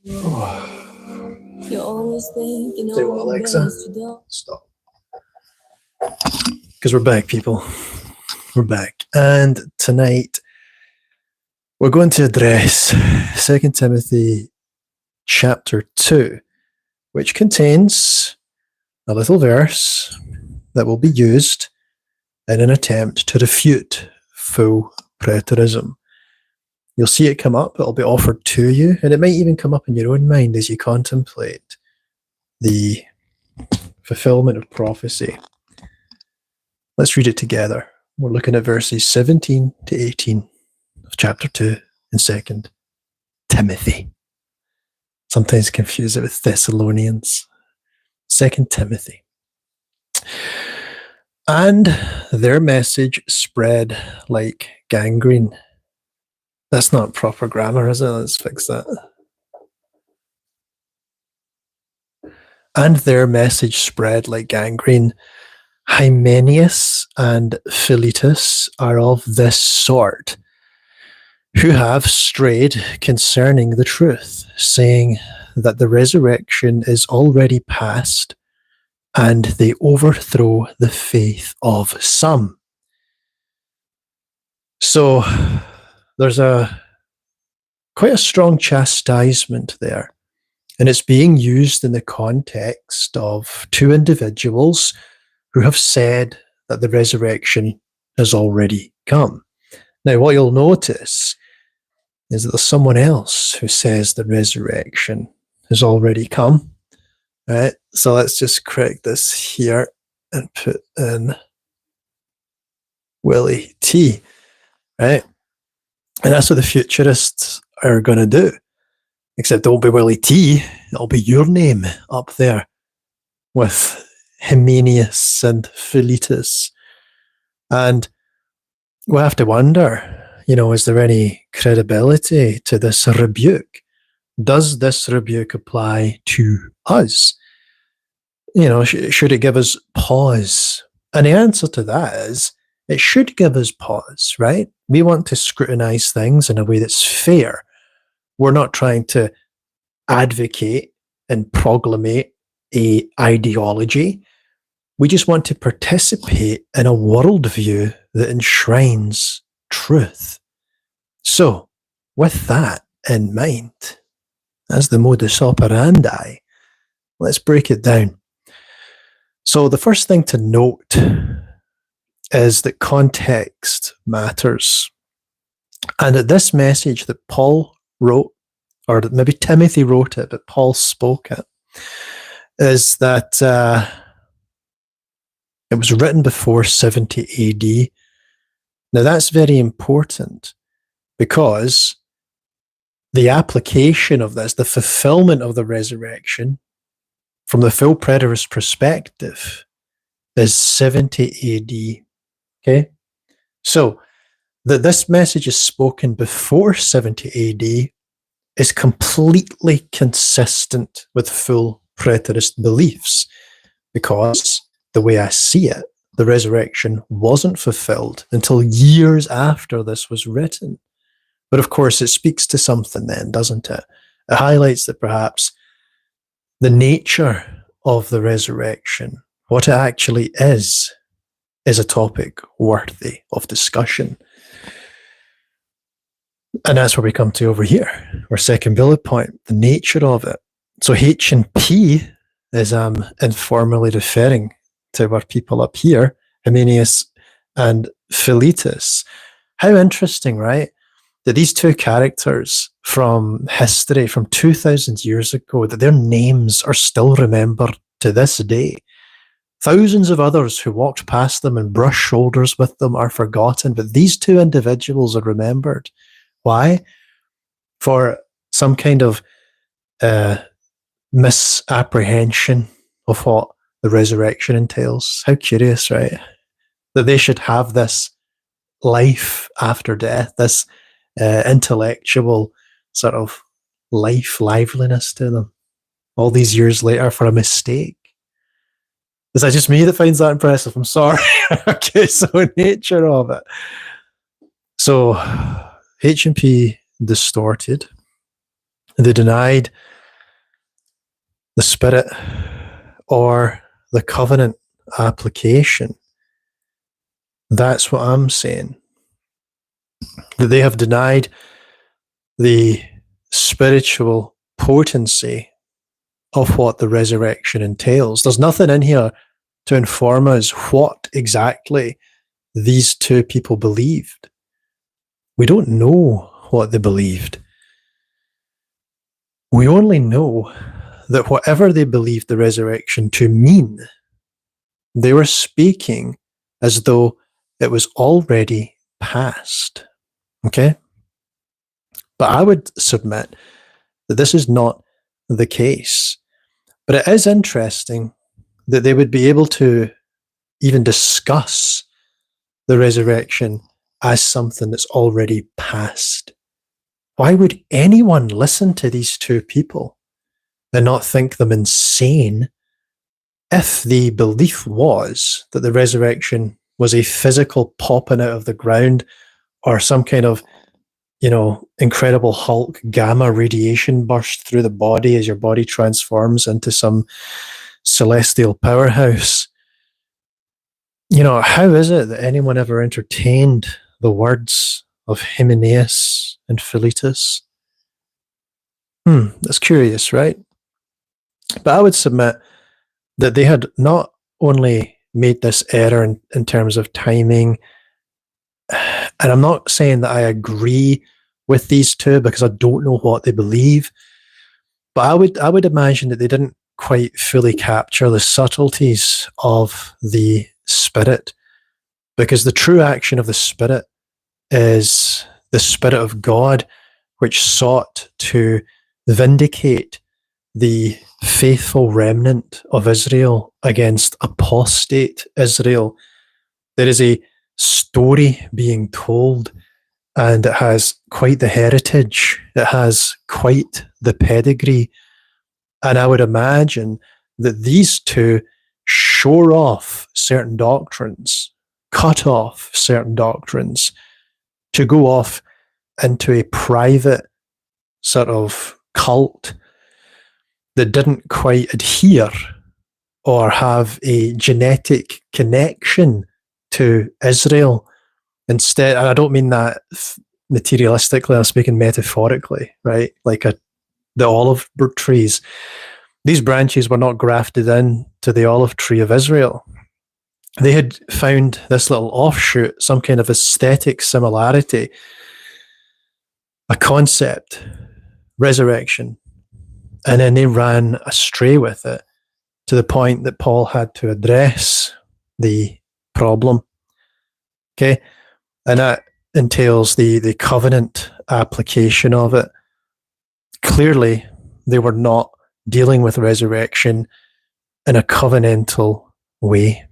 You're always thinking Say what, of Alexa? ways to do. Stop. Because we're back, people. We're back. And tonight, we're going to address 2 Timothy chapter 2, which contains a little verse that will be used in an attempt to refute full preterism. You'll see it come up, it'll be offered to you, and it might even come up in your own mind as you contemplate the fulfillment of prophecy. Let's read it together. We're looking at verses 17 to 18 of chapter 2 in 2 Timothy. Sometimes confuse it with Thessalonians. 2 Timothy. And their message spread like gangrene. That's not proper grammar, is it? Let's fix that. And their message spread like gangrene. Hymenaeus and Philetus are of this sort, who have strayed concerning the truth, saying that the resurrection is already past, and they overthrow the faith of some. So there's quite a strong chastisement there, and it's being used in the context of two individuals who have said that the resurrection has already come. Now, what you'll notice is that there's someone else who says the resurrection has already come. Right? So let's just correct this here and put in Willie T. Right? And that's what the futurists are going to do. Except it won't be Willie T. It'll be your name up there with Hymenaeus and Philetus. And we have to wonder, is there any credibility to this rebuke? Does this rebuke apply to us? Should it give us pause? And the answer to that is, it should give us pause, right? We want to scrutinize things in a way that's fair. We're not trying to advocate and proclamate a ideology. We just want to participate in a worldview that enshrines truth. So, with that in mind, as the modus operandi, let's break it down. So, the first thing to note is that context matters. And that this message that Paul wrote, or that maybe Timothy wrote it, but Paul spoke it, is that it was written before 70 AD. Now that's very important because the application of this, the fulfillment of the resurrection from the full preterist perspective is 70 AD. Okay? So that this message is spoken before 70 AD is completely consistent with full preterist beliefs because the way I see it, the resurrection wasn't fulfilled until years after this was written. But of course, it speaks to something then, doesn't it? It highlights that perhaps the nature of the resurrection, what it actually is a topic worthy of discussion. And that's where we come to over here, our second bullet point, the nature of it. So H and P is informally referring to our people up here, Hymenaeus and Philetus. How interesting, right? That these two characters from history, from 2,000 years ago, that their names are still remembered to this day. Thousands of others who walked past them and brushed shoulders with them are forgotten, but these two individuals are remembered. Why? For some kind of misapprehension of what the resurrection entails. How curious, right? That they should have this life after death, this intellectual sort of liveliness to them all these years later for a mistake. Is that just me that finds that impressive? I'm sorry. Okay, so nature of it. So H&P distorted They denied the Spirit or the covenant application. That's what I'm saying. That they have denied the spiritual potency of what the resurrection entails. There's nothing in here to inform us what exactly these two people believed. We don't know what they believed. We only know that whatever they believed the resurrection to mean, they were speaking as though it was already past. Okay? But I would submit that this is not the case. But it is interesting that they would be able to even discuss the resurrection as something that's already past. Why would anyone listen to these two people and not think them insane if the belief was that the resurrection was a physical popping out of the ground or some kind of, incredible Hulk gamma radiation burst through the body as your body transforms into some celestial powerhouse? How is it that anyone ever entertained the words of Hymenaeus and Philetus? That's curious, right? But I would submit that they had not only made this error in terms of timing, and I'm not saying that I agree with these two because I don't know what they believe, but I would imagine that they didn't quite fully capture the subtleties of the Spirit, because the true action of the Spirit is the Spirit of God, which sought to vindicate the faithful remnant of Israel against apostate Israel. There is a story being told, and it has quite the heritage. It has quite the pedigree. And I would imagine that these two shore off certain doctrines, cut off certain doctrines to go off into a private sort of cult that didn't quite adhere or have a genetic connection to Israel. Instead, and I don't mean that materialistically, I'm speaking metaphorically, right? Like the olive trees. These branches were not grafted in to the olive tree of Israel. They had found this little offshoot, some kind of aesthetic similarity, a concept, resurrection, and then they ran astray with it to the point that Paul had to address the problem. Okay? And that entails the covenant application of it. Clearly, they were not dealing with resurrection in a covenantal way.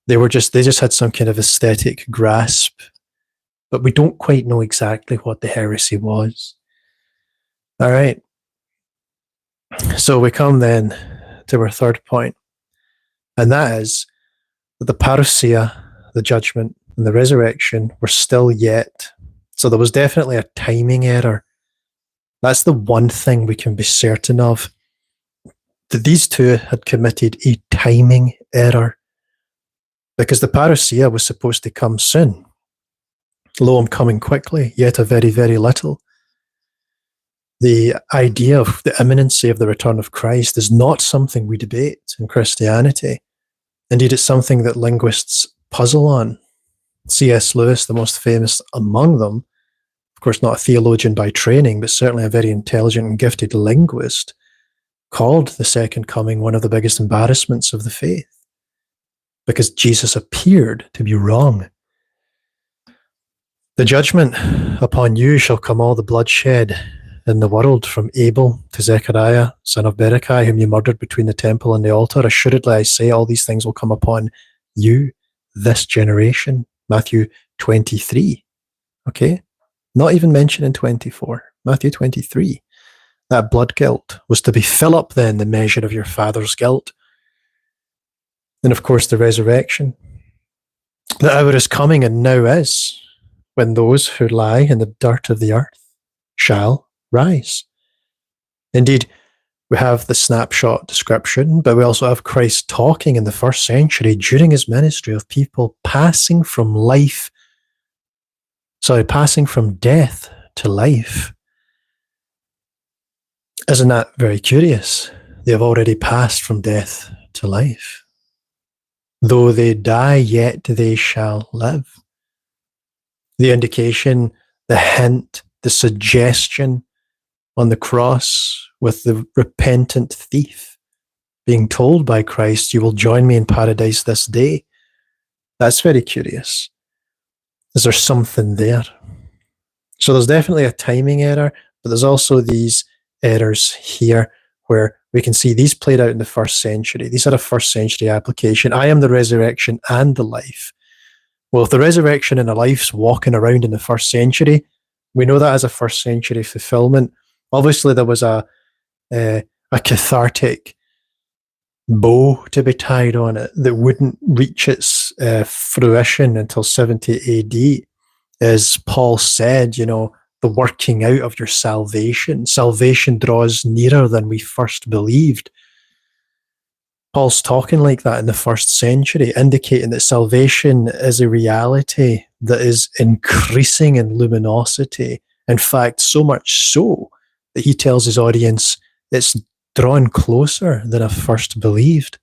They just had some kind of aesthetic grasp, but we don't quite know exactly what the heresy was. All right. So we come then to our third point, and that is that the parousia, the judgment, and the resurrection were still yet. So there was definitely a timing error. That's the one thing we can be certain of, that these two had committed a timing error, because the parousia was supposed to come soon. Lo, I'm coming quickly, yet a very, very little. The idea of the imminency of the return of Christ is not something we debate in Christianity. Indeed, it's something that linguists puzzle on. C.S. Lewis, the most famous among them, of course not a theologian by training, but certainly a very intelligent and gifted linguist, called the second coming one of the biggest embarrassments of the faith, because Jesus appeared to be wrong. The judgment upon you shall come all the bloodshed in the world, from Abel to Zechariah, son of Berechiah, whom you murdered between the temple and the altar. Assuredly, I say, all these things will come upon you, this generation. Matthew 23. Okay? Not even mentioned in 24. Matthew 23. That blood guilt was to be fill up then the measure of your father's guilt. And of course, the resurrection. The hour is coming, and now is, when those who lie in the dirt of the earth shall rise. Indeed, we have the snapshot description, but we also have Christ talking in the first century during his ministry of people passing from death to life. Isn't that very curious? They have already passed from death to life. Though they die, yet they shall live. The indication, the hint, the suggestion on the cross with the repentant thief being told by Christ, you will join me in paradise this day. That's very curious. Is there something there? So there's definitely a timing error, but there's also these errors here where we can see these played out in the first century. These had a first century application. I am the resurrection and the life. Well, if the resurrection and the life's walking around in the first century, we know that as a first century fulfillment. Obviously, there was a cathartic bow to be tied on it that wouldn't reach its fruition until 70 AD. As Paul said, the working out of your salvation. Salvation draws nearer than we first believed. Paul's talking like that in the first century, indicating that salvation is a reality that is increasing in luminosity. In fact, so much so that he tells his audience it's drawn closer than I first believed.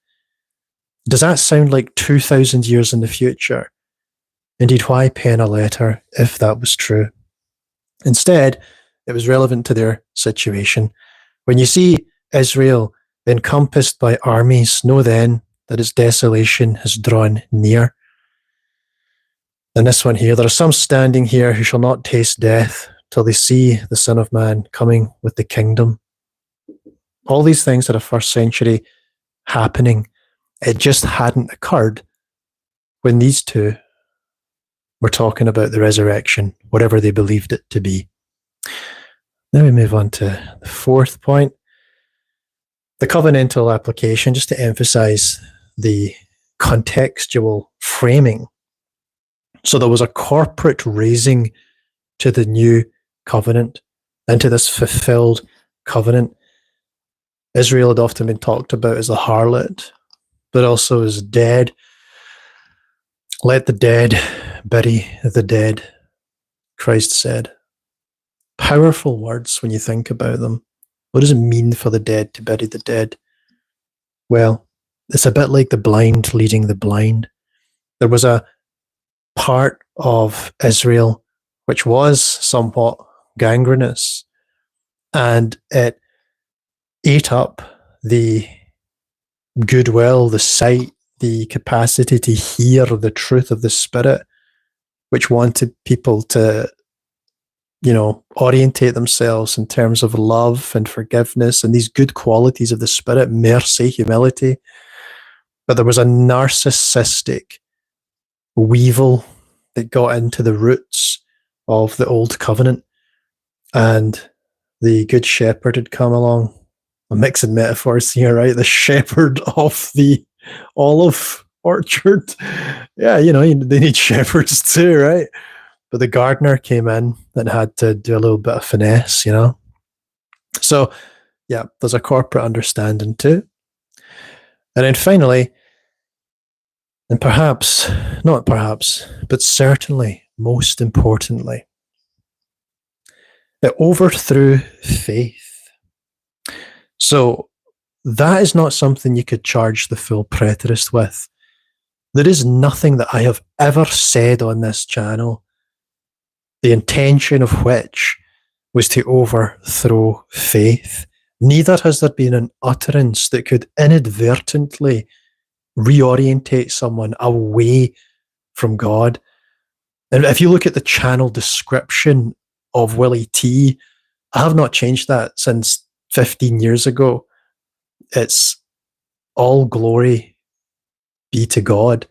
Does that sound like 2,000 years in the future? Indeed, why pen a letter if that was true? Instead, it was relevant to their situation. When you see Israel encompassed by armies, know then that its desolation has drawn near. And this one here, there are some standing here who shall not taste death till they see the Son of Man coming with the kingdom. All these things that are first century happening, it just hadn't occurred when these two were talking about the resurrection, whatever they believed it to be. Now we move on to the fourth point. The covenantal application, just to emphasize the contextual framing. So there was a corporate raising to the new covenant, into this fulfilled covenant. Israel had often been talked about as a harlot, but also as dead. Let the dead bury the dead, Christ said. Powerful words when you think about them. What does it mean for the dead to bury the dead? Well, it's a bit like the blind leading the blind. There was a part of Israel which was somewhat gangrenous, and it ate up the goodwill, the sight, the capacity to hear the truth of the Spirit, which wanted people to orientate themselves in terms of love and forgiveness and these good qualities of the Spirit, mercy, humility. But there was a narcissistic weevil that got into the roots of the old covenant, and the good shepherd had come along. I'm mixing metaphors here, right? The shepherd of the olive orchard. Yeah, they need shepherds too, right? But the gardener came in and had to do a little bit of finesse, So, yeah, there's a corporate understanding too. And then finally, and not perhaps, but certainly most importantly, it overthrew faith. So that is not something you could charge the full preterist with. There is nothing that I have ever said on this channel, the intention of which was to overthrow faith. Neither has there been an utterance that could inadvertently reorientate someone away from God. And if you look at the channel description of Willie T, I have not changed that since 15 years ago. It's all glory be to God.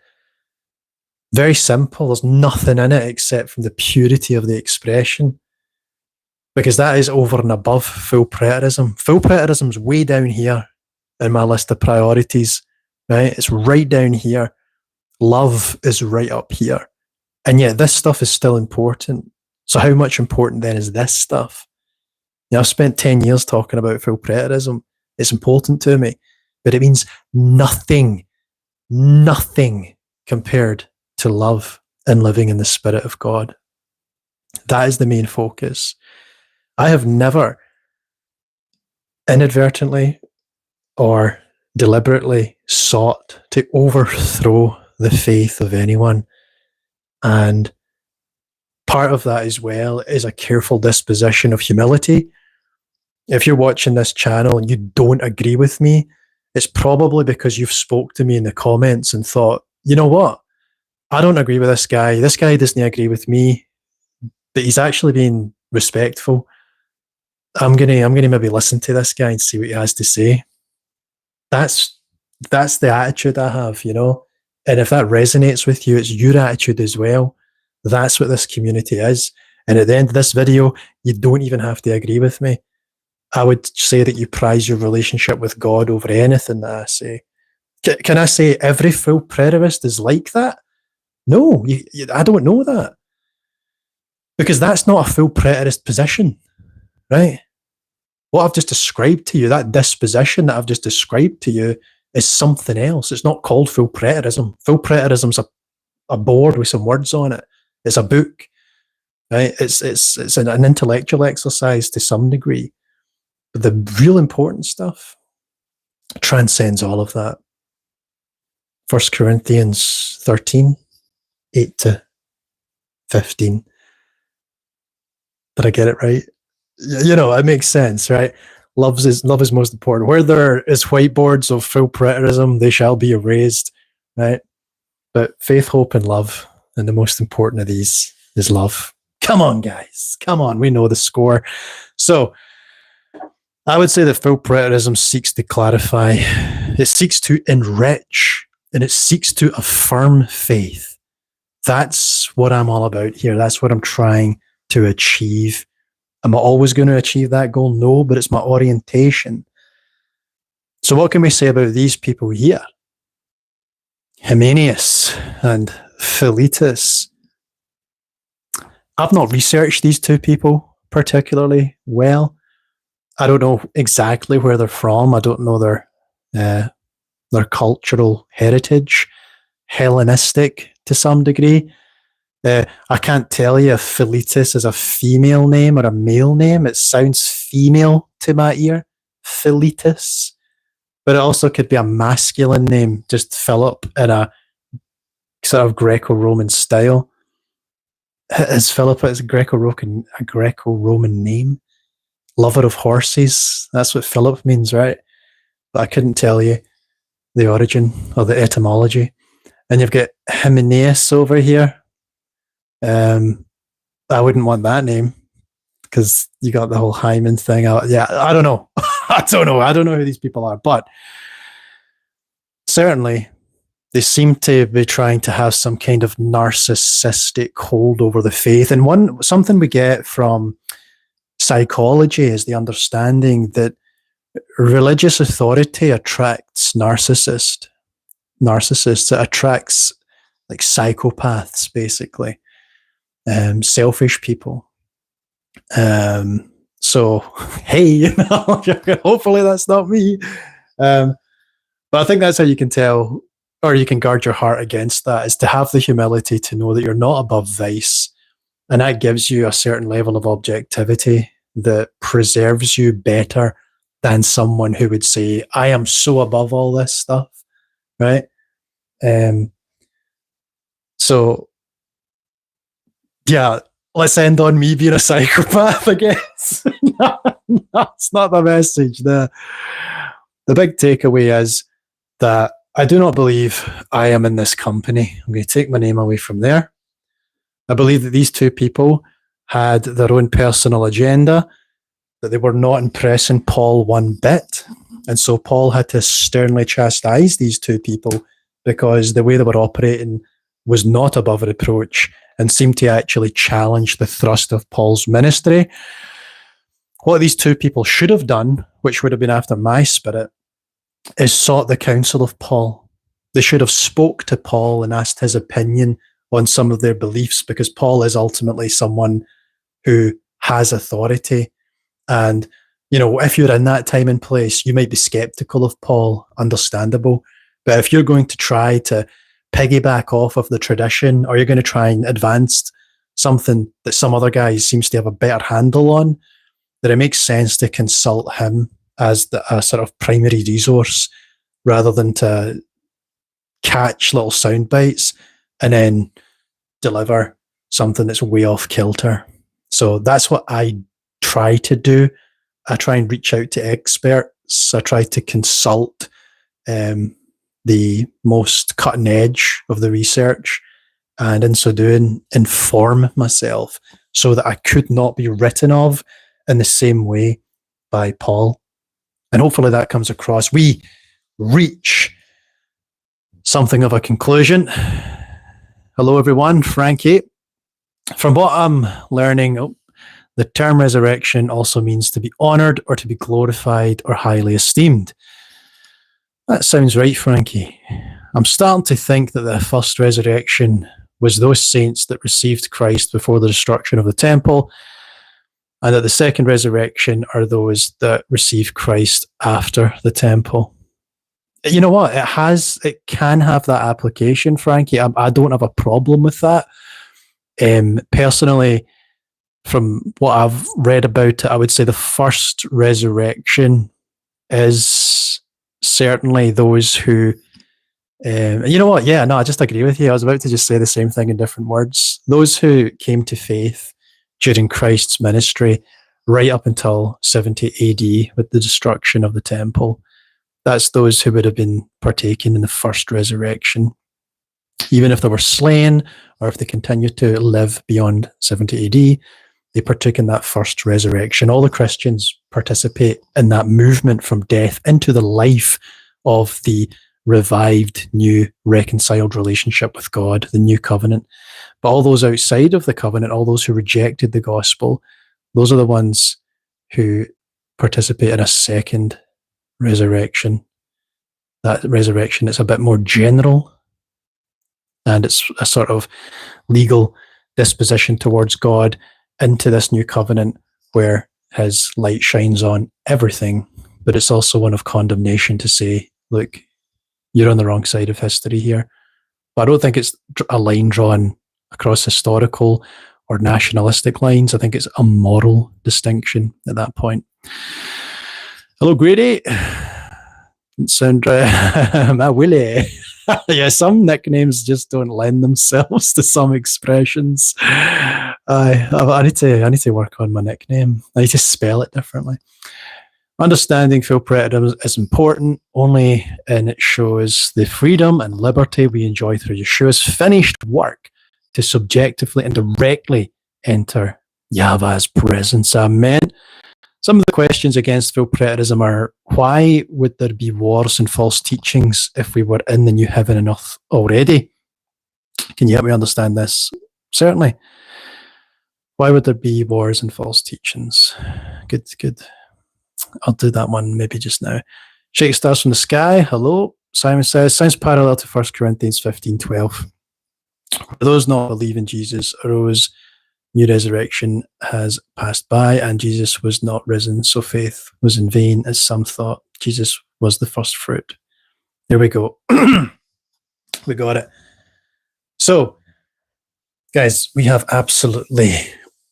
Very simple. There's nothing in it except from the purity of the expression, because that is over and above full preterism. Full preterism's way down here in my list of priorities, right? It's right down here. Love is right up here. And yet this stuff is still important. So how much important then is this stuff? I've spent 10 years talking about full preterism. It's important to me, but it means nothing compared to love and living in the Spirit of God. That is the main focus. I have never inadvertently or deliberately sought to overthrow the faith of anyone. And part of that as well is a careful disposition of humility. If you're watching this channel and you don't agree with me, it's probably because you've spoke to me in the comments and thought, you know what? I don't agree with this guy. This guy doesn't agree with me, but he's actually being respectful. I'm gonna maybe listen to this guy and see what he has to say. That's the attitude I have, you know. And if that resonates with you, it's your attitude as well. That's what this community is. And at the end of this video, you don't even have to agree with me. I would say that you prize your relationship with God over anything that I say. Can I say every full preterist is like that? No, I don't know that. Because that's not a full preterist position, right? What I've just described to you, that disposition that I've just described to you, is something else. It's not called full preterism. Full preterism's a board with some words on it. It's a book, right? It's an intellectual exercise to some degree. But the real important stuff transcends all of that. 1 Corinthians 13, 8 to 15. Did I get it right? You know, it makes sense, right? Love is most important. Where there is whiteboards of full preterism, they shall be erased, right? But faith, hope, and love, and the most important of these is love. Come on, guys. Come on. We know the score. So I would say that full preterism seeks to clarify, it seeks to enrich, and it seeks to affirm faith. That's what I'm all about here. That's what I'm trying to achieve. Am I always going to achieve that goal? No, but it's my orientation. So what can we say about these people here? Hymenaeus and Philetus. I've not researched these two people particularly well. I don't know exactly where they're from. I don't know their cultural heritage, Hellenistic to some degree. I can't tell you if Philetus is a female name or a male name. It sounds female to my ear, Philetus. But it also could be a masculine name, just Philip, in a sort of Greco-Roman style. Is Philip a Greco-Roman name? Lover of horses. That's what Philip means, right? But I couldn't tell you the origin or the etymology. And you've got Hymenaeus over here. I wouldn't want that name because you got the whole Hymen thing out. Yeah, I don't know. I don't know who these people are, but certainly they seem to be trying to have some kind of narcissistic hold over the faith. And something we get from psychology is the understanding that religious authority attracts narcissists. It attracts like psychopaths, basically. Selfish people. So, hey, you know, hopefully that's not me. But I think that's how you can tell, or you can guard your heart against that, is to have the humility to know that you're not above vice. And that gives you a certain level of objectivity that preserves you better than someone who would say, I am so above all this stuff, right? So, yeah, let's end on me being a psychopath, I guess. That's not the message. The big takeaway is that I do not believe I am in this company. I'm going to take my name away from there. I believe that these two people had their own personal agenda, that they were not impressing Paul one bit. And so Paul had to sternly chastise these two people because the way they were operating was not above reproach and seemed to actually challenge the thrust of Paul's ministry. What these two people should have done, which would have been after my spirit, is sought the counsel of Paul. They should have spoke to Paul and asked his opinion on some of their beliefs, because Paul is ultimately someone who has authority And, if you're in that time and place, you might be skeptical of Paul, understandable. But if you're going to try to piggyback off of the tradition, or you're going to try and advance something that some other guy seems to have a better handle on, then it makes sense to consult him as a sort of primary resource rather than to catch little sound bites and then deliver something that's way off kilter. So that's what I try to do. I try and reach out to experts. I try to consult the most cutting edge of the research, and in so doing, inform myself so that I could not be written of in the same way by Paul. And hopefully that comes across. We reach something of a conclusion. Hello, everyone. Frankie. From what I'm learning, the term resurrection also means to be honored or to be glorified or highly esteemed. That sounds right, Frankie. I'm starting to think that the first resurrection was those saints that received Christ before the destruction of the temple, and that the second resurrection are those that receive Christ after the temple. You know what? It can have that application, Frankie. I don't have a problem with that. Personally, from what I've read about it, I would say the first resurrection is certainly those who, you know what? Yeah, no, I just agree with you. I was about to just say the same thing in different words. Those who came to faith during Christ's ministry right up until 70 AD with the destruction of the temple, that's those who would have been partaking in the first resurrection. Even if they were slain or if they continued to live beyond 70 AD, they partook in that first resurrection. All the Christians participate in that movement from death into the life of the revived, new, reconciled relationship with God, the new covenant. But all those outside of the covenant, all those who rejected the gospel, those are the ones who participate in a second resurrection. That resurrection is a bit more general, and it's a sort of legal disposition towards God into this new covenant where his light shines on everything. But it's also one of condemnation to say, look, you're on the wrong side of history here. But I don't think it's a line drawn across historical or nationalistic lines. I think it's a moral distinction at that point. Hello, Grady. Didn't sound my Willie. Yeah, some nicknames just don't lend themselves to some expressions. I need to work on my nickname. I need to spell it differently. Understanding full preterism is important only in it shows the freedom and liberty we enjoy through Yeshua's finished work to subjectively and directly enter Yahweh's presence. Amen. Some of the questions against full preterism are, why would there be wars and false teachings if we were in the new heaven and earth already? Can you help me understand this? Certainly. Why would there be wars and false teachings? Good. I'll do that one maybe just now. Shake Stars from the Sky. Hello. Simon says, sounds parallel to 1 Corinthians 15:12. For those not believing Jesus arose, new resurrection has passed by, and Jesus was not risen, so faith was in vain, as some thought. Jesus was the first fruit. There we go. We got it. So, guys, we have absolutely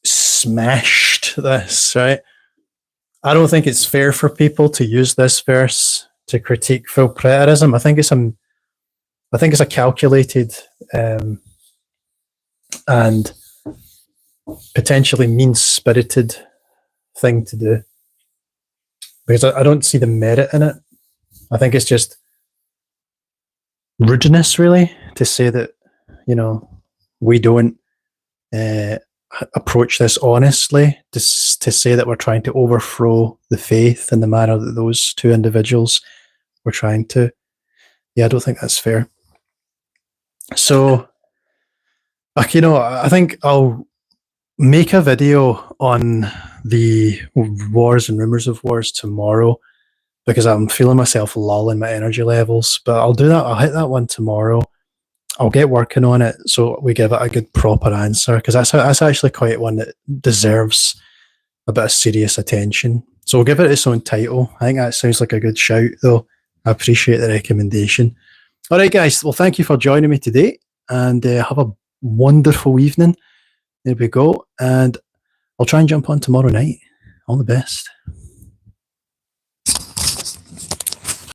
smashed this, right? I don't think it's fair for people to use this verse to critique full preterism. I think it's a calculated and potentially mean-spirited thing to do, because I don't see the merit in it. I think it's just rudeness, really, to say that, we don't approach this honestly, to say that we're trying to overthrow the faith in the manner that those two individuals were trying to. Yeah, I don't think that's fair. So, I think I'll make a video on the wars and rumors of wars tomorrow, because I'm feeling myself lull in my energy levels. But I'll do that. I'll hit that one tomorrow. I'll get working on it so we give it a good proper answer, because that's actually quite one that deserves a bit of serious attention. So we'll give it its own title. I think that sounds like a good shout, though. I appreciate the recommendation. All right, guys. Well, thank you for joining me today, and have a wonderful evening. There we go. And I'll try and jump on tomorrow night. All the best.